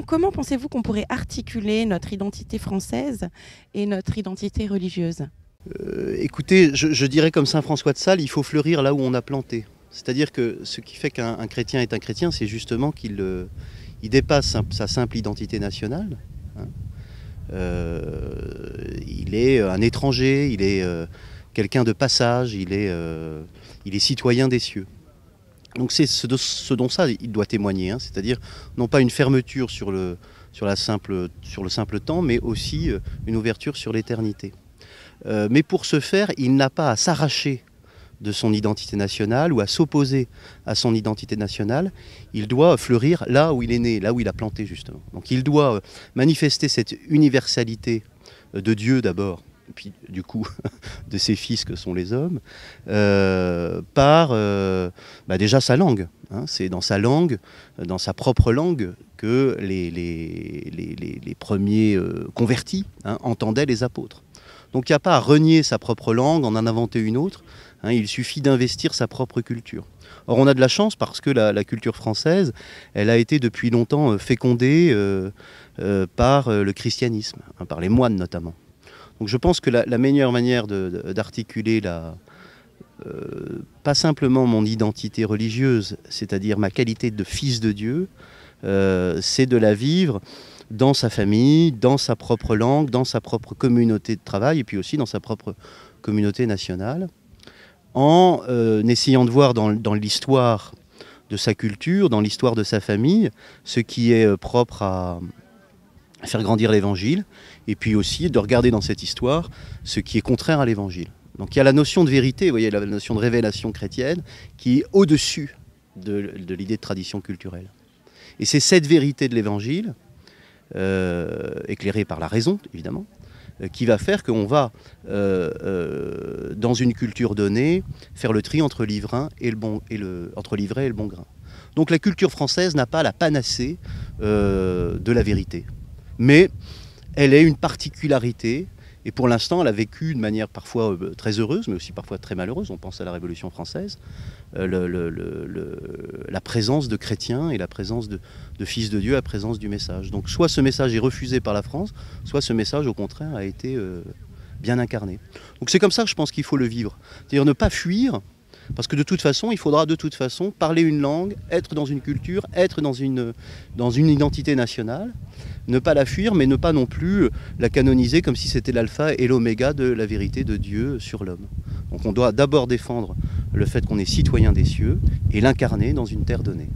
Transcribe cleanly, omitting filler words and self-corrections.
Comment pensez-vous qu'on pourrait articuler notre identité française et notre identité religieuse? Écoutez, je dirais comme saint François de Sales, il faut fleurir là où on a planté. C'est-à-dire que ce qui fait qu'un chrétien est un chrétien, c'est justement il dépasse sa simple identité nationale. Hein. Il est un étranger, il est quelqu'un de passage, il est citoyen des cieux. Donc c'est ce dont ça il doit témoigner, hein, c'est-à-dire non pas une fermeture sur le simple temps, mais aussi une ouverture sur l'éternité. Mais pour ce faire, il n'a pas à s'arracher de son identité nationale ou à s'opposer à son identité nationale. Il doit fleurir là où il est né, là où il a planté justement. Donc il doit manifester cette universalité de Dieu d'abord, et puis du coup de ses fils que sont les hommes, par déjà sa langue. Hein. C'est dans sa langue, dans sa propre langue, que les premiers convertis entendaient les apôtres. Donc il n'y a pas à renier sa propre langue, en inventer une autre, hein, il suffit d'investir sa propre culture. Or on a de la chance parce que la culture française, elle a été depuis longtemps fécondée par le christianisme, hein, par les moines notamment. Donc je pense que la meilleure manière d'articuler pas simplement mon identité religieuse, c'est-à-dire ma qualité de fils de Dieu, c'est de la vivre dans sa famille, dans sa propre langue, dans sa propre communauté de travail et puis aussi dans sa propre communauté nationale, en essayant de voir dans l'histoire de sa culture, dans l'histoire de sa famille, ce qui est propre à faire grandir l'Évangile, et puis aussi de regarder dans cette histoire ce qui est contraire à l'Évangile. Donc il y a la notion de vérité, vous voyez, la notion de révélation chrétienne, qui est au-dessus de l'idée de tradition culturelle. Et c'est cette vérité de l'Évangile, éclairée par la raison, évidemment, qui va faire qu'on va, dans une culture donnée, faire le tri entre l'ivraie et le bon grain. Donc la culture française n'a pas la panacée de la vérité. Mais elle est une particularité, et pour l'instant elle a vécu de manière parfois très heureuse, mais aussi parfois très malheureuse. On pense à la Révolution française, la présence de chrétiens et la présence de fils de Dieu, la présence du message. Donc soit ce message est refusé par la France, soit ce message au contraire a été bien incarné. Donc c'est comme ça que je pense qu'il faut le vivre. C'est-à-dire ne pas fuir, parce que de toute façon, il faudra de toute façon parler une langue, être dans une culture, être dans une identité nationale, ne pas la fuir, mais ne pas non plus la canoniser comme si c'était l'alpha et l'oméga de la vérité de Dieu sur l'homme. Donc on doit d'abord défendre le fait qu'on est citoyen des cieux et l'incarner dans une terre donnée.